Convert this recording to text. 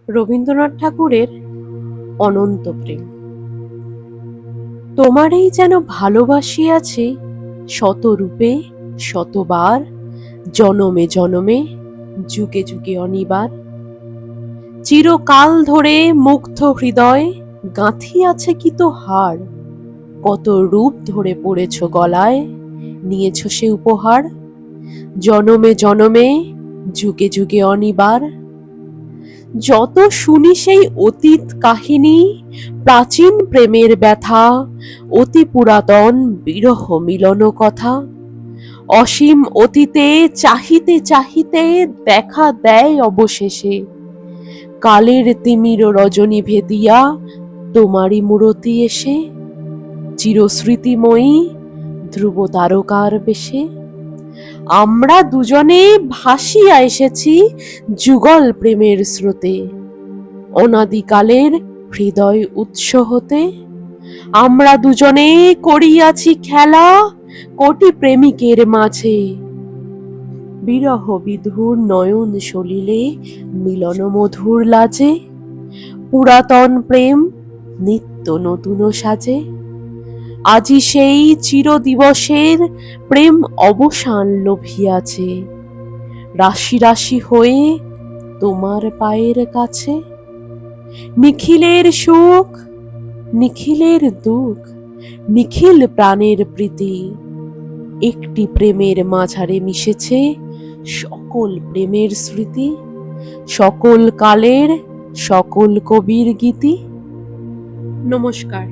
রবীন্দ্রনাথ ঠাকুরের অনন্ত প্রেম। তোমারেই যেন ভালোবাসিয়াছি শত রূপে শতবার, জনমে জনমে যুগে যুগে অনিবার। চিরকাল ধরে মুগ্ধ হৃদয় গাঁথিয়াছে কি তো হার, কত রূপ ধরে পড়েছ গলায়, নিয়েছ সে উপহার। জনমে জনমে যুগে যুগে অনিবার। যত শুনি সেই অতীত কাহিনী, প্রাচীন প্রেমের ব্যথা, অতি পুরাতন বিরহ মিলন কথা, অসীম অতীতে চাহিতে চাহিতে দেখা দেয় অবশেষে কালের তিমির রজনী ভেদিয়া তোমারই মূরতি এসে, চিরস্মৃতিময়ী ধ্রুব তারকার বেশে। আমরা দুজনে ভাসিয়া এসেছি যুগল প্রেমের স্রোতে, অনাদিকালের হৃদয় উৎস হতে। আমরা দুজনে করিয়াছি খেলা কোটি প্রেমিকের মাঝে, বিরহ বিধুর নয়ন সলিলে মিলন মধুর লাজে। পুরাতন প্রেম নিত্য নতুন সাজে, আজি সেই চির দিবসের প্রেম অবসান লোভিয়াছে, রাশি রাশি হয়ে তোমার পায়ের কাছে। নিখিলের সুখ নিখিলের দুঃখ, নিখিল প্রাণের প্রীতি, একটি প্রেমের মাঝারে মিশেছে সকল প্রেমের স্মৃতি, সকল কালের সকল কবির গীতি। নমস্কার।